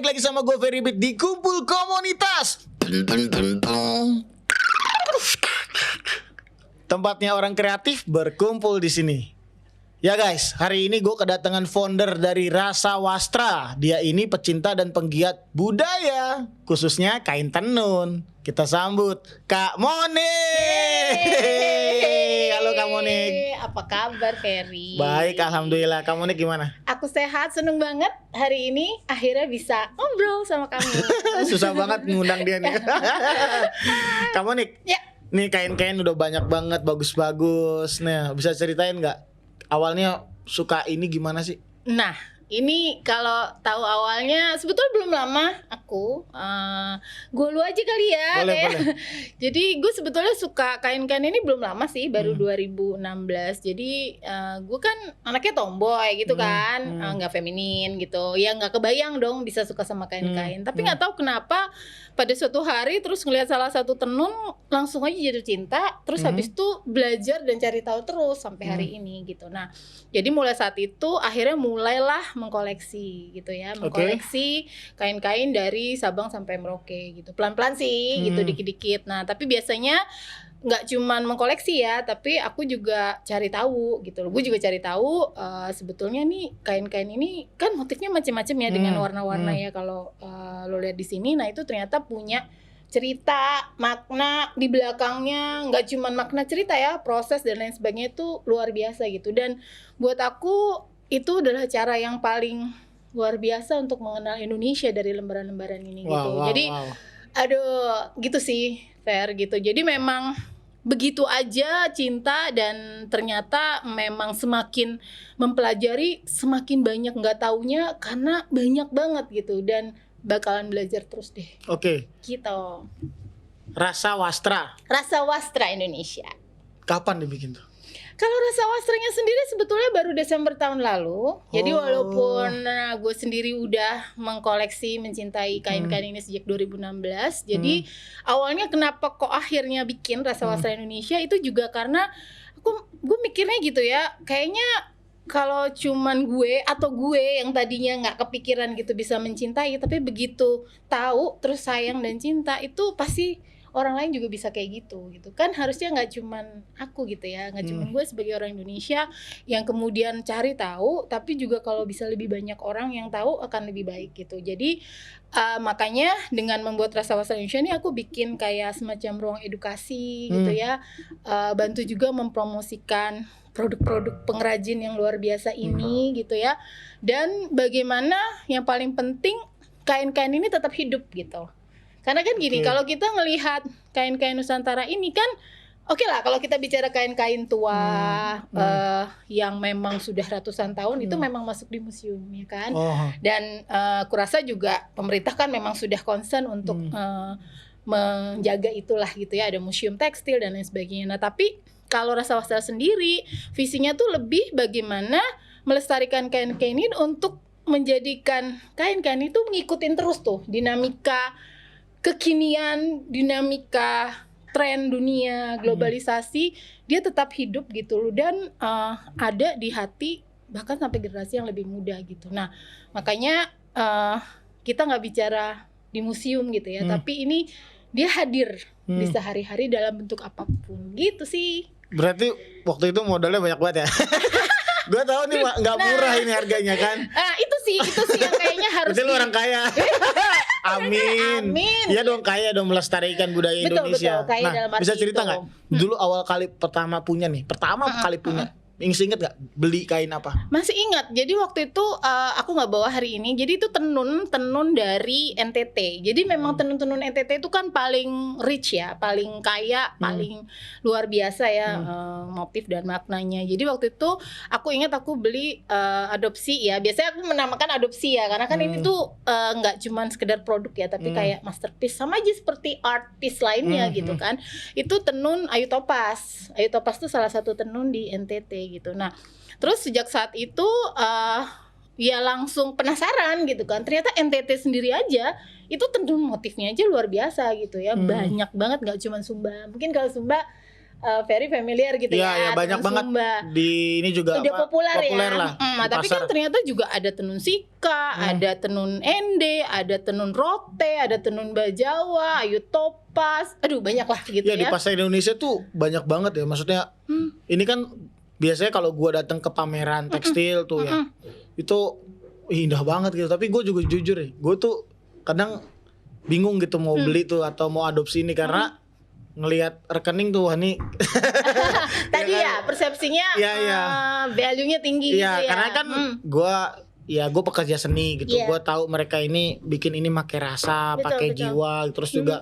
lagi sama gue Ferry Big di Kumpul Komunitas. Tempatnya orang kreatif berkumpul di sini. Ya guys, hari ini gue kedatangan founder dari Rasa Wastra. Dia ini pecinta dan penggiat budaya, khususnya kain tenun. Kita sambut Kak Monik. Halo Kak Monik. Apa kabar Ferry? Baik, alhamdulillah. Kak Monik gimana? Aku sehat, seneng banget hari ini akhirnya bisa ngobrol sama kamu. Susah banget ngundang dia nih. Kak Monik. Ya. Nih kain-kain udah banyak banget, bagus-bagus. Nah, bisa ceritain nggak? Awalnya suka ini gimana sih? Nah, ini kalau tahu awalnya sebetulnya belum lama aku gue lu aja kali ya. Boleh. Jadi gue sebetulnya suka kain-kain ini belum lama sih, baru 2016. Jadi gue kan anaknya tomboy gitu kan, nggak feminin gitu. Ya nggak kebayang dong bisa suka sama kain-kain. Tapi nggak tahu kenapa pada suatu hari terus ngelihat salah satu tenun langsung aja jatuh cinta. Terus habis itu belajar dan cari tahu terus sampai hari ini gitu. Nah, jadi mulai saat itu akhirnya mulailah mengkoleksi gitu ya, mengkoleksi kain-kain dari Sabang sampai Merauke gitu, pelan-pelan sih gitu, dikit-dikit. Nah tapi biasanya nggak cuman mengkoleksi ya, tapi aku juga cari tahu gitu loh. Gue juga cari tahu sebetulnya nih kain-kain ini kan motifnya macam-macam ya, dengan warna-warna ya kalau lo lihat di sini. Nah itu ternyata punya cerita, makna di belakangnya, nggak cuman makna cerita ya, proses dan lain sebagainya itu luar biasa gitu. Dan buat aku itu adalah cara yang paling luar biasa untuk mengenal Indonesia dari lembaran-lembaran ini gitu. Jadi aduh gitu sih Fer gitu. Jadi memang begitu aja cinta, dan ternyata memang semakin mempelajari semakin banyak nggak taunya karena banyak banget gitu, dan bakalan belajar terus deh. Oke. Gitu. Rasa Wastra. Rasa Wastra Indonesia. Kapan dibikin tuh? Kalau Rasa Wastranya sendiri sebetulnya baru Desember tahun lalu. Jadi walaupun gue sendiri udah mengkoleksi, mencintai kain-kain ini sejak 2016. Jadi awalnya kenapa kok akhirnya bikin Rasa Wastra Indonesia itu juga karena gue mikirnya gitu ya, kayaknya kalau cuman gue atau gue yang tadinya nggak kepikiran gitu bisa mencintai, tapi begitu tahu terus sayang dan cinta, itu pasti orang lain juga bisa kayak gitu kan. Harusnya nggak cuman aku gitu ya, nggak cuman gue sebagai orang Indonesia yang kemudian cari tahu, tapi juga kalau bisa lebih banyak orang yang tahu akan lebih baik gitu. Jadi makanya dengan membuat Rasa Wastra Indonesia ini aku bikin kayak semacam ruang edukasi gitu ya, bantu juga mempromosikan produk-produk pengrajin yang luar biasa ini gitu ya, dan bagaimana yang paling penting kain-kain ini tetap hidup gitu. Karena kan gini, kalau kita ngelihat kain-kain Nusantara ini kan oke lah, kalau kita bicara kain-kain tua yang memang sudah ratusan tahun itu memang masuk di museum ya kan. Dan kurasa juga pemerintah kan memang sudah concern untuk menjaga itulah gitu ya, ada museum tekstil dan lain sebagainya. Nah tapi kalau Rasa Wastra sendiri visinya tuh lebih bagaimana melestarikan kain-kain ini untuk menjadikan kain-kain itu ngikutin terus tuh dinamika kekinian, dinamika tren dunia, globalisasi, dia tetap hidup gitu loh, dan ada di hati bahkan sampai generasi yang lebih muda gitu. Nah makanya kita nggak bicara di museum gitu ya, tapi ini dia hadir di sehari-hari dalam bentuk apapun gitu sih. Berarti waktu itu modalnya banyak banget ya? Gue tahu nih nggak murah ini harganya kan? Itu sih yang kayaknya harus. Berarti lu orang kaya. Amin. Iya dong, kaya dong melestarikan budaya Indonesia. Betul, kaya dalam arti bisa cerita nggak? itu. Dulu awal kali pertama punya, Ingat nggak beli kain apa? Masih ingat. Jadi waktu itu aku nggak bawa hari ini. Jadi itu tenun dari NTT. Jadi memang tenun NTT itu kan paling rich ya, paling kaya, paling luar biasa ya motif dan maknanya. Jadi waktu itu aku ingat aku beli adopsi ya. Biasanya aku menamakan adopsi ya, karena kan ini tuh nggak cuman sekedar produk ya, tapi kayak masterpiece, sama aja seperti artis lainnya gitu kan. Itu tenun Ayu Topaz. Ayu Topaz tuh salah satu tenun di NTT gitu. Nah, terus sejak saat itu ya langsung penasaran gitu kan. Ternyata NTT sendiri aja itu tenun motifnya aja luar biasa gitu ya. Banyak banget, nggak cuma Sumba. Mungkin kalau Sumba very familiar gitu Iya, ya. banyak tenun banget Sumba. di ini juga Udah populer ya. lah di Tapi kan pasar. ternyata juga ada tenun Sika, ada tenun Ende, ada tenun Rote, ada tenun Bajawa, Ayu Topas. Aduh, banyak lah gitu Ya, di pasar Indonesia tuh banyak banget ya. Maksudnya ini kan biasanya kalau gua datang ke pameran tekstil tuh ya, itu indah banget gitu. Tapi gue juga jujur ya, gue tuh kadang bingung gitu mau beli tuh atau mau adopsi ini karena ngelihat rekening tuh wah nih. Tadi ya persepsinya Iya, iya. value-nya tinggi Iya, gitu ya. karena kan gue pekerja seni gitu. Iya. Gue tahu mereka ini bikin ini pakai rasa, Betul, pakai betul. jiwa, terus juga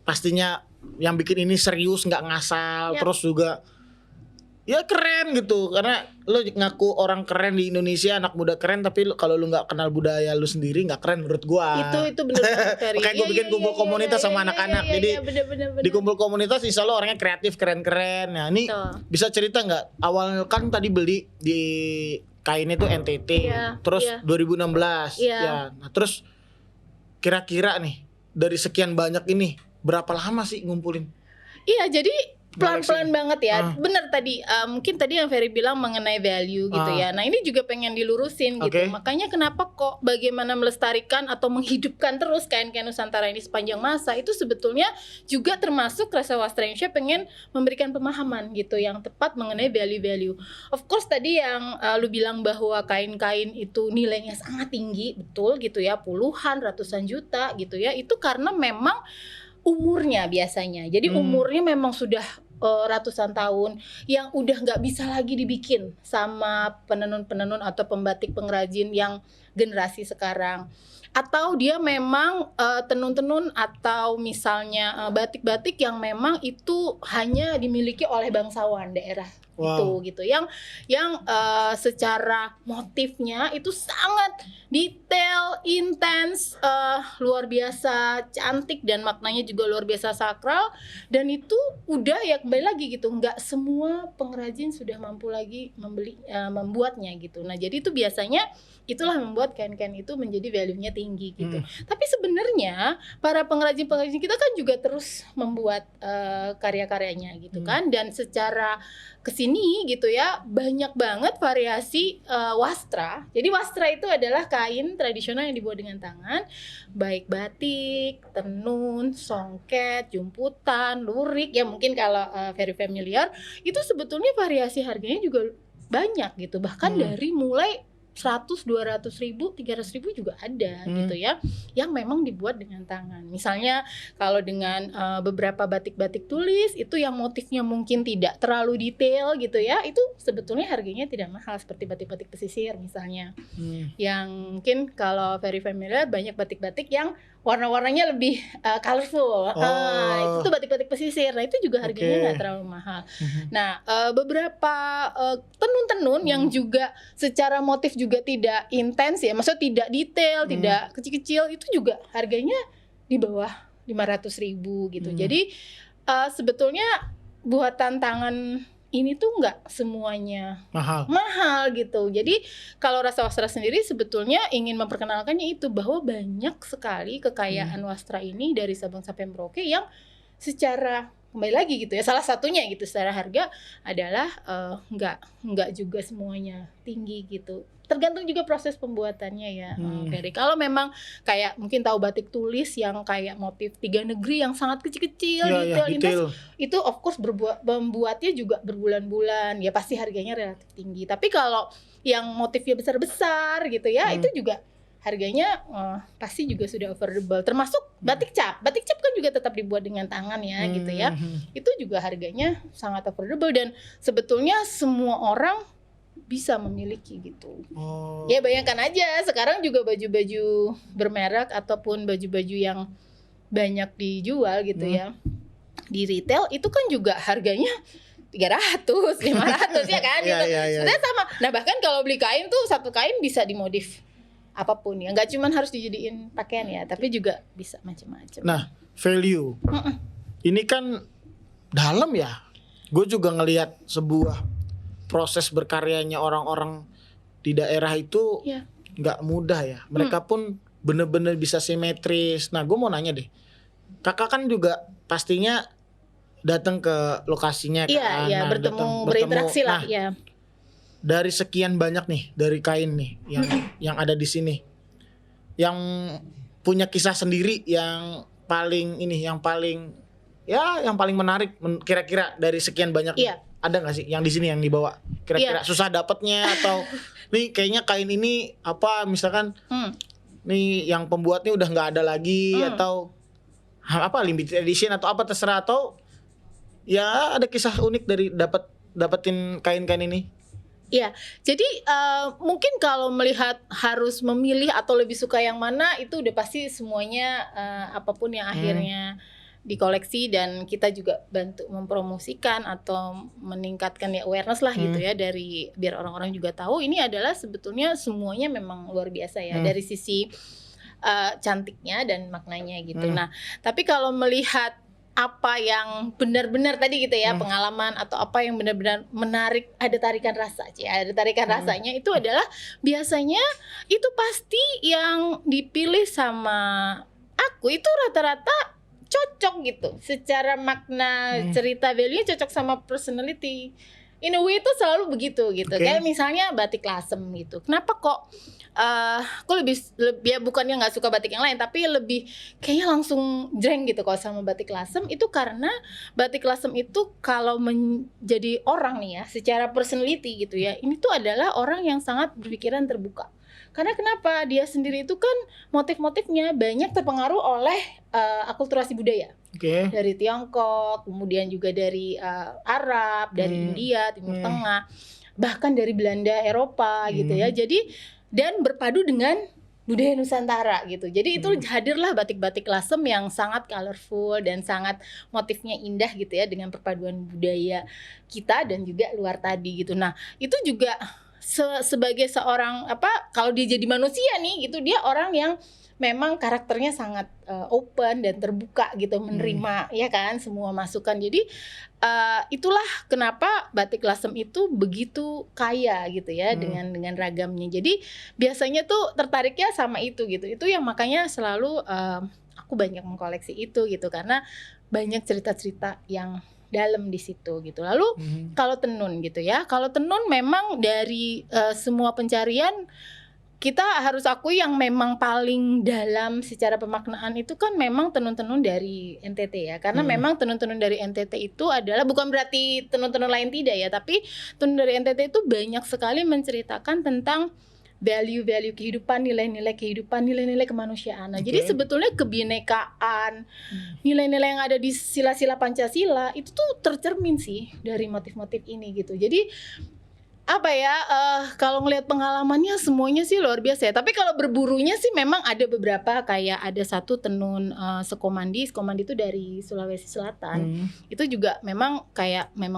pastinya yang bikin ini serius nggak ngasal, Yap. terus juga ya keren gitu. Karena lo ngaku orang keren di Indonesia, anak muda keren, tapi kalau lu nggak kenal budaya lu sendiri nggak keren menurut gua. Itu bener banget, Ferry. Makanya gue bikin kumpul komunitas sama anak-anak. Jadi bener. di kumpul komunitas insya Allah orangnya kreatif, keren-keren. Nah ini Betul. bisa cerita nggak? Awal kan tadi beli di kain itu NTT, Iya, terus iya. 2016. Iya. Ya, nah terus kira-kira nih dari sekian banyak ini berapa lama sih ngumpulin? Iya, jadi pelan-pelan Koleksi. banget ya. Bener tadi, mungkin tadi yang Ferry bilang mengenai value gitu ya. Nah ini juga pengen dilurusin gitu. Oke. Makanya kenapa kok bagaimana melestarikan atau menghidupkan terus kain-kain Nusantara ini sepanjang masa itu sebetulnya juga termasuk Rasa Wastra Indonesia pengen memberikan pemahaman gitu yang tepat mengenai value-value. Of course tadi yang lu bilang bahwa kain-kain itu nilainya sangat tinggi, betul gitu ya, puluhan, ratusan juta gitu ya. Itu karena memang umurnya biasanya. Jadi umurnya memang sudah ratusan tahun yang udah nggak bisa lagi dibikin sama penenun-penenun atau pembatik pengrajin yang generasi sekarang. Atau dia memang tenun-tenun atau misalnya batik-batik yang memang itu hanya dimiliki oleh bangsawan daerah. Wow. Itu gitu yang secara motifnya itu sangat detail, intens, luar biasa cantik dan maknanya juga luar biasa sakral. Dan itu udah ya kembali lagi gitu, nggak semua pengrajin sudah mampu lagi membuatnya gitu. Nah jadi itu biasanya itulah membuat kain-kain itu menjadi value-nya tinggi gitu. Tapi sebenarnya para pengrajin-pengrajin kita kan juga terus membuat karya-karyanya gitu kan, dan secara kesini gitu ya banyak banget variasi wastra. Jadi wastra itu adalah kain tradisional yang dibuat dengan tangan, baik batik, tenun, songket, jumputan, lurik ya mungkin kalau very familiar itu sebetulnya variasi harganya juga banyak gitu, bahkan dari mulai 100, 200 ribu, 300 ribu juga ada gitu ya, yang memang dibuat dengan tangan. Misalnya kalau dengan beberapa batik-batik tulis itu yang motifnya mungkin tidak terlalu detail gitu ya, itu sebetulnya harganya tidak mahal seperti batik-batik pesisir misalnya, yang mungkin kalau very familiar banyak batik-batik yang warna-warnanya lebih colorful. Itu tuh batik-batik pesisir. Nah itu juga harganya nggak terlalu mahal. Nah beberapa tenun-tenun yang juga secara motif juga tidak intens ya, maksudnya tidak detail, tidak kecil-kecil, itu juga harganya di bawah 500 ribu gitu. Jadi sebetulnya buatan tangan ini tuh nggak semuanya mahal gitu. Jadi kalau Rasa Wastra sendiri sebetulnya ingin memperkenalkannya itu, bahwa banyak sekali kekayaan wastra ini dari Sabang sampai Merauke yang secara kembali lagi gitu ya, salah satunya gitu secara harga adalah nggak juga semuanya tinggi gitu. Tergantung juga proses pembuatannya ya, Ferry. Kalau memang kayak mungkin tahu batik tulis yang kayak motif 3 negeri yang sangat kecil-kecil, detail. Itu of course membuatnya juga berbulan-bulan, ya pasti harganya relatif tinggi. Tapi kalau yang motifnya besar-besar gitu ya, itu juga harganya pasti juga sudah affordable. Termasuk batik cap. Batik cap kan juga tetap dibuat dengan tangan ya gitu ya. Itu juga harganya sangat affordable dan sebetulnya semua orang bisa memiliki gitu. Ya bayangkan aja sekarang juga baju-baju bermerek ataupun baju-baju yang banyak dijual gitu ya di retail, itu kan juga harganya 300, 500 ya kan gitu. Sebenarnya sama. Nah bahkan kalau beli kain tuh satu kain bisa dimodif apapun ya, nggak cuma harus dijadiin pakaian ya, tapi juga bisa macam-macam. Nah value ini kan dalam ya. Gue juga ngelihat sebuah proses berkaryanya orang-orang di daerah itu nggak mudah ya. Mereka pun bener-bener bisa simetris. Nah gue mau nanya deh, kakak kan juga pastinya datang ke lokasinya Iya, kan. iya, Nah, bertemu, datang- berinteraksi lah, Nah, ya. dari sekian banyak nih dari kain nih yang ada di sini, yang punya kisah sendiri yang paling yang paling menarik kira-kira dari sekian banyak Iya. ada nggak sih yang di sini yang dibawa kira-kira Iya. susah dapatnya atau nih kayaknya kain ini apa misalkan nih yang pembuatnya udah nggak ada lagi atau apa limited edition atau apa terserah atau ya ada kisah unik dari dapetin kain-kain ini. Iya, jadi mungkin kalau melihat harus memilih atau lebih suka yang mana itu udah pasti semuanya apapun yang akhirnya dikoleksi dan kita juga bantu mempromosikan atau meningkatkan ya awareness lah gitu ya dari biar orang-orang juga tahu ini adalah sebetulnya semuanya memang luar biasa ya dari sisi cantiknya dan maknanya gitu. Nah, tapi kalau melihat apa yang benar-benar tadi gitu ya pengalaman atau apa yang benar-benar menarik ada tarikan rasa ada tarikan rasanya itu adalah biasanya itu pasti yang dipilih sama aku itu rata-rata cocok gitu secara makna cerita value cocok sama personality in a way itu selalu begitu gitu kayak misalnya batik lasem gitu kenapa kok aku lebih ya bukannya nggak suka batik yang lain tapi lebih kayaknya langsung jreng gitu kalau sama batik lasem itu karena batik lasem itu kalau menjadi orang nih ya secara personality gitu ya ini tuh adalah orang yang sangat berpikiran terbuka karena kenapa dia sendiri itu kan motif-motifnya banyak terpengaruh oleh akulturasi budaya dari Tiongkok kemudian juga dari Arab dari India Timur Tengah bahkan dari Belanda Eropa gitu ya jadi dan berpadu dengan budaya Nusantara gitu. Jadi itu hadirlah batik-batik lasem yang sangat colorful dan sangat motifnya indah gitu ya dengan perpaduan budaya kita dan juga luar tadi gitu. Nah, itu juga sebagai seorang kalau dia jadi manusia nih gitu dia orang yang memang karakternya sangat open dan terbuka gitu menerima ya kan semua masukan. Jadi itulah kenapa batik lasem itu begitu kaya gitu ya dengan ragamnya. Jadi biasanya tuh tertariknya sama itu gitu. Itu yang makanya selalu aku banyak mengkoleksi itu gitu karena banyak cerita-cerita yang dalam di situ gitu. Lalu kalau tenun gitu ya. Kalau tenun memang dari semua pencarian kita harus akui yang memang paling dalam secara pemaknaan itu kan memang tenun-tenun dari NTT ya karena memang tenun-tenun dari NTT itu adalah bukan berarti tenun-tenun lain tidak ya tapi tenun dari NTT itu banyak sekali menceritakan tentang value-value kehidupan, nilai-nilai kehidupan, nilai-nilai kemanusiaan. Nah, jadi sebetulnya kebinekaan, nilai-nilai yang ada di sila-sila Pancasila itu tuh tercermin sih dari motif-motif ini gitu. Jadi kalau ngelihat pengalamannya semuanya sih luar biasa ya. Tapi kalau berburunya sih memang ada beberapa kayak ada satu tenun Sekomandi itu dari Sulawesi Selatan. Itu juga memang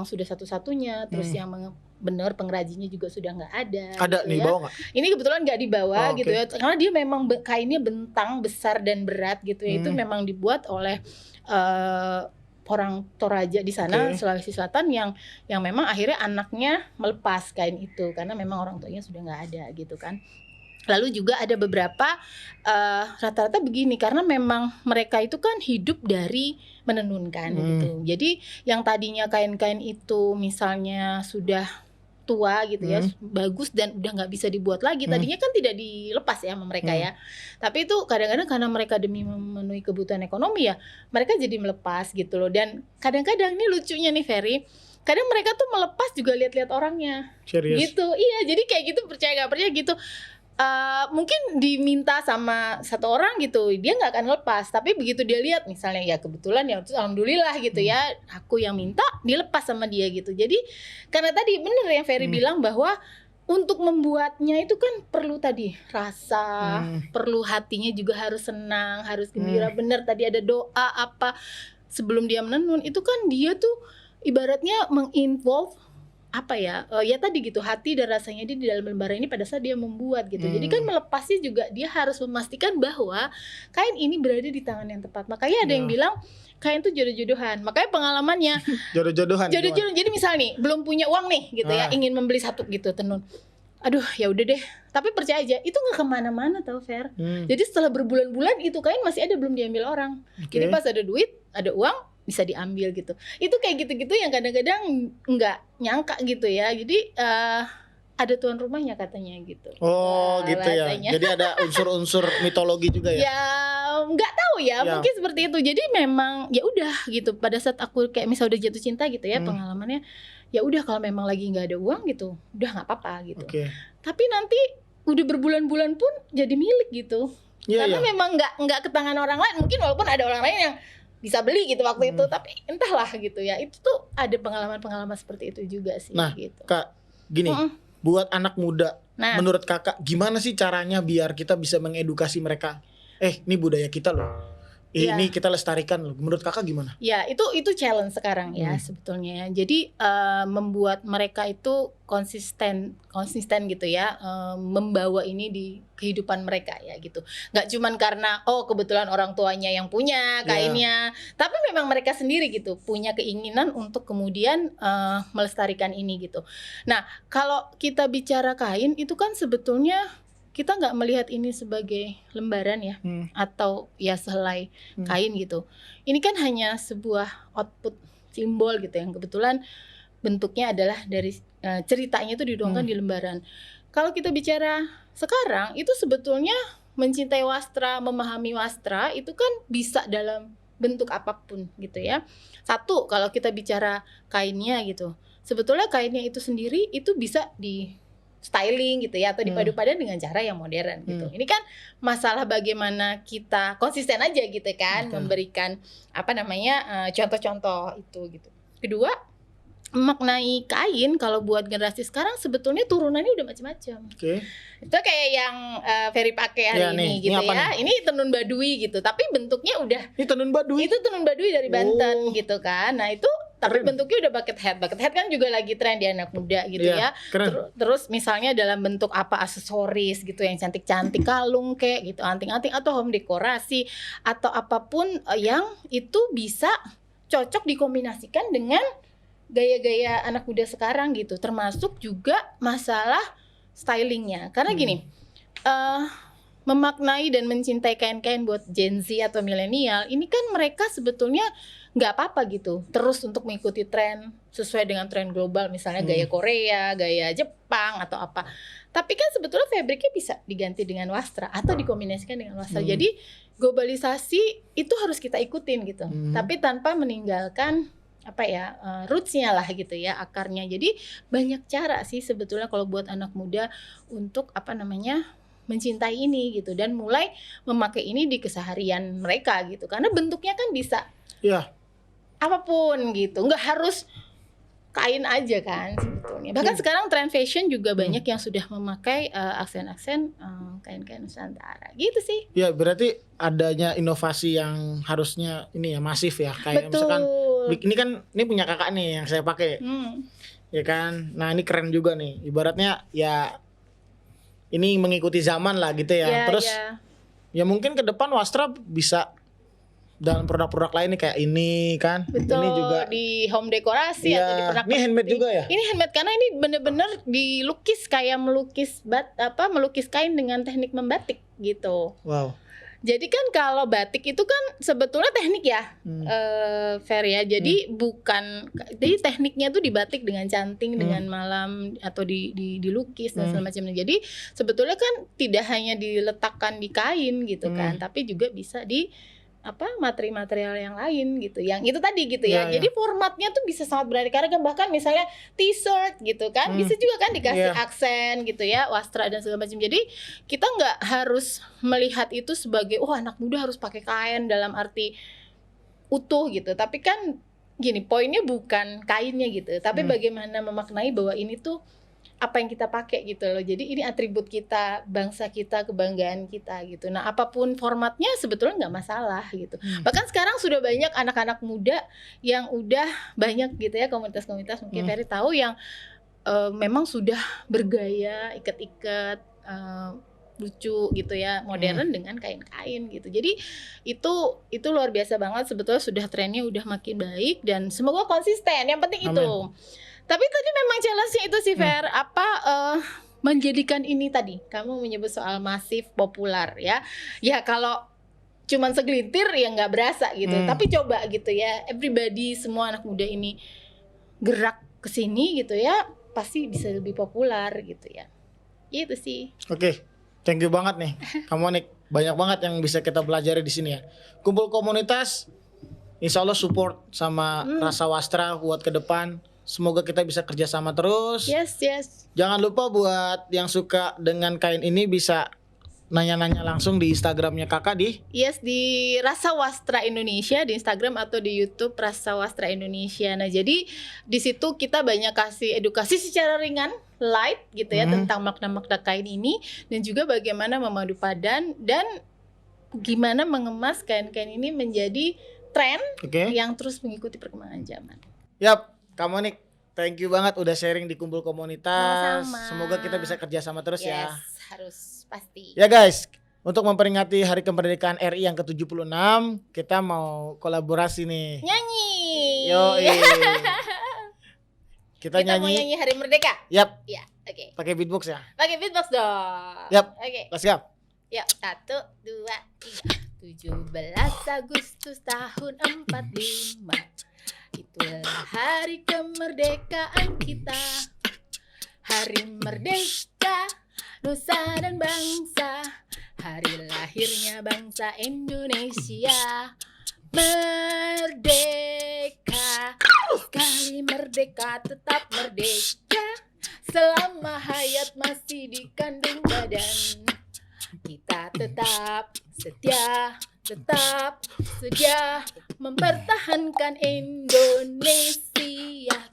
sudah satu-satunya. Terus yang benar pengrajinnya juga sudah nggak ada. Ada gitu nih ya. bawa nggak? Ini kebetulan nggak dibawa gitu ya. Karena dia memang kainnya bentang besar dan berat gitu ya. Itu memang dibuat oleh orang Toraja di sana Sulawesi Selatan yang memang akhirnya anaknya melepas kain itu karena memang orang tuanya sudah nggak ada gitu kan. Lalu juga ada beberapa rata-rata begini karena memang mereka itu kan hidup dari menenunkan gitu. Jadi yang tadinya kain-kain itu misalnya sudah tua gitu ya, bagus dan udah nggak bisa dibuat lagi. Tadinya kan tidak dilepas ya sama mereka ya. Tapi itu kadang-kadang karena mereka demi memenuhi kebutuhan ekonomi ya, mereka jadi melepas gitu loh. Dan kadang-kadang ini lucunya nih Ferry, kadang mereka tuh melepas juga lihat-lihat orangnya. Serius? Gitu. Iya, jadi kayak gitu percaya nggak percaya gitu. Mungkin diminta sama satu orang gitu dia nggak akan lepas tapi begitu dia lihat misalnya ya kebetulan ya alhamdulillah gitu ya aku yang minta dilepas sama dia gitu jadi karena tadi bener yang Ferry bilang bahwa untuk membuatnya itu kan perlu tadi rasa perlu hatinya juga harus senang harus gembira bener tadi ada doa apa sebelum dia menenun itu kan dia tuh ibaratnya menginvolve ya tadi gitu hati dan rasanya dia di dalam lembaran ini pada saat dia membuat gitu. Jadi kan melepasnya juga dia harus memastikan bahwa kain ini berada di tangan yang tepat. Makanya ada yang bilang kain itu jodoh-jodohan. Makanya pengalamannya jodoh-jodohan. Jadi misal nih belum punya uang nih gitu ya ingin membeli satu gitu tenun. Aduh ya udah deh. Tapi percaya aja itu nggak kemana-mana tau Fer. Jadi setelah berbulan-bulan itu kain masih ada belum diambil orang. Jadi pas ada duit ada uang bisa diambil gitu. Itu kayak gitu-gitu yang kadang-kadang nggak nyangka gitu ya. Jadi ada tuan rumahnya katanya gitu. Oh gitu ya. Bahasanya. Jadi ada unsur-unsur mitologi juga ya. Ya nggak tahu ya, Ya. mungkin seperti itu. Jadi memang ya udah gitu. Pada saat aku kayak misal udah jatuh cinta gitu ya, pengalamannya ya udah kalau memang lagi nggak ada uang gitu, udah nggak apa-apa gitu. Oke. Tapi nanti udah berbulan-bulan pun jadi milik gitu. Iya, Karena iya. memang nggak ke tangan orang lain. Mungkin walaupun ada orang lain yang bisa beli gitu waktu itu, tapi entahlah gitu ya. Itu tuh ada pengalaman-pengalaman seperti itu juga sih. Nah, gitu. Kak, gini, buat anak muda, Nah. menurut kakak gimana sih caranya biar kita bisa mengedukasi mereka? Ini budaya kita loh. Iya. Ini kita lestarikan loh. Menurut kakak gimana? Ya itu challenge sekarang ya sebetulnya ya. Jadi membuat mereka itu konsisten gitu ya, membawa ini di kehidupan mereka ya gitu. Nggak cuman karena kebetulan orang tuanya yang punya kainnya, tapi memang mereka sendiri gitu punya keinginan untuk kemudian melestarikan ini gitu. Nah kalau kita bicara kain itu kan sebetulnya kita nggak melihat ini sebagai lembaran ya, atau ya sehelai kain gitu. Ini kan hanya sebuah output simbol gitu yang kebetulan bentuknya adalah dari ceritanya itu dituangkan di lembaran. Kalau kita bicara sekarang itu sebetulnya mencintai wastra, memahami wastra itu kan bisa dalam bentuk apapun gitu ya. Satu, kalau kita bicara kainnya gitu, sebetulnya kainnya itu sendiri itu bisa di styling gitu ya, atau dipadu-padan dengan cara yang modern gitu. Ini kan masalah bagaimana kita konsisten aja gitu kan, memberikan contoh-contoh itu gitu. Kedua, memaknai kain kalau buat generasi sekarang sebetulnya turunannya udah macam-macam. Oke. Itu kayak yang Ferry pakai hari Ya, ini nih, gitu ini apa ya. nih? Ini tenun Baduy gitu, tapi bentuknya udah Ini tenun Baduy. itu tenun Baduy dari Banten gitu kan. Nah itu tapi bentuknya udah bucket hat. Bucket hat kan juga lagi tren di anak muda gitu ya. Keren. Terus misalnya dalam bentuk apa aksesoris gitu yang cantik-cantik, kalung kayak gitu, anting-anting atau home dekorasi atau apapun yang itu bisa cocok dikombinasikan dengan gaya-gaya anak muda sekarang gitu. Termasuk juga masalah stylingnya. Karena gini, memaknai dan mencintai kain-kain buat Gen Z atau milenial, ini kan mereka sebetulnya nggak apa-apa gitu terus untuk mengikuti tren sesuai dengan tren global, misalnya gaya Korea, gaya Jepang atau apa. Tapi kan sebetulnya fabriknya bisa diganti dengan wastra atau dikombinasikan dengan wastra. Jadi globalisasi itu harus kita ikutin gitu, tapi tanpa meninggalkan rootsnya lah gitu ya, akarnya. Jadi banyak cara sih sebetulnya kalau buat anak muda untuk mencintai ini gitu dan mulai memakai ini di keseharian mereka gitu, karena bentuknya kan bisa apapun gitu, nggak harus kain aja kan sebetulnya. Bahkan sekarang tren fashion juga banyak yang sudah memakai aksen-aksen kain-kain Nusantara gitu sih. Ya berarti adanya inovasi yang harusnya ini ya masif ya, kayak misalkan ini punya kakak nih yang saya pakai, ya kan. Nah ini keren juga nih, ibaratnya ya ini mengikuti zaman lah gitu ya. Terus ya mungkin ke depan wastra bisa dalam produk-produk lain nih kayak ini kan. Betul, ini juga di home dekorasi atau di pernak-pernik. Ini handmade juga ya? Ini handmade karena ini bener-bener dilukis kayak melukis kain dengan teknik membatik gitu. Wow. Jadi kan kalau batik itu kan sebetulnya teknik ya, Fer ya. Jadi jadi tekniknya tuh dibatik dengan canting, dengan malam atau dilukis dan segala macamnya. Jadi sebetulnya kan tidak hanya diletakkan di kain gitu kan, tapi juga bisa di materi-material yang lain gitu, yang itu tadi gitu ya. Jadi formatnya tuh bisa sangat beraneka ragam, bahkan misalnya t-shirt gitu kan bisa juga kan dikasih aksen gitu ya, wastra dan segala macam. Jadi kita nggak harus melihat itu sebagai anak muda harus pakai kain dalam arti utuh gitu, tapi kan gini, poinnya bukan kainnya gitu, tapi bagaimana memaknai bahwa ini tuh apa yang kita pakai gitu loh. Jadi ini atribut kita, bangsa kita, kebanggaan kita gitu. Nah apapun formatnya sebetulnya nggak masalah gitu. Bahkan sekarang sudah banyak anak-anak muda yang udah banyak gitu ya, komunitas-komunitas mungkin Ferry tahu yang memang sudah bergaya ikat-ikat lucu gitu ya, modern dengan kain-kain gitu. Jadi itu luar biasa banget sebetulnya, sudah trennya udah makin baik dan semoga konsisten. Yang penting itu. Tapi tadi memang challenge-nya itu sih Fer, menjadikan ini tadi kamu menyebut soal masif populer ya. Ya kalau cuman segelintir ya nggak berasa gitu. Tapi coba gitu ya, everybody, semua anak muda ini gerak ke sini gitu ya, pasti bisa lebih populer gitu ya. Itu sih. Oke, thank you banget nih, kamu nih banyak banget yang bisa kita pelajari di sini ya. Kumpul komunitas, insya Allah support sama Rasa Wastra buat ke depan. Semoga kita bisa kerjasama terus. Yes. Jangan lupa buat yang suka dengan kain ini bisa nanya-nanya langsung di Instagramnya kakak di. Yes, di Rasa Wastra Indonesia di Instagram atau di YouTube Rasa Wastra Indonesia. Nah, jadi di situ kita banyak kasih edukasi secara ringan, light gitu ya, tentang makna-makna kain ini dan juga bagaimana memadu padan dan gimana mengemas kain-kain ini menjadi tren yang terus mengikuti perkembangan zaman. Yap, kamu nih thank you banget udah sharing di Kumpul Komunitas. Sama-sama. Semoga kita bisa kerjasama terus ya. Harus pasti. Ya guys, untuk memperingati Hari Kemerdekaan RI yang ke-76, kita mau kolaborasi nih. Nyanyi. Yoi. Kita mau nyanyi. nyanyi Hari Merdeka. Yap. Ya, oke. Pakai beatbox ya. Pakai beatbox dong. Yap. Oke. Let's go. Yuk, 1, 2, 3. 17 Agustus tahun 45. Itulah hari kemerdekaan kita. Hari merdeka, nusa dan bangsa. Hari lahirnya bangsa Indonesia. Merdeka, sekali merdeka tetap merdeka. Selama hayat masih di kandung badan, kita tetap setia mempertahankan Indonesia.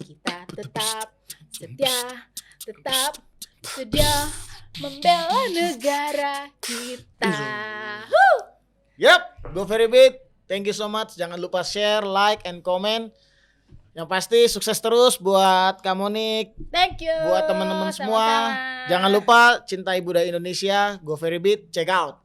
Kita tetap setia membela negara kita. Yap, go very big. Thank you so much. Jangan lupa share, like, and comment. Yang pasti sukses terus buat kamu nih. Thank you. Buat teman-teman semua. Sama-sama. Jangan lupa cintai budaya Indonesia. Go very big. Check out.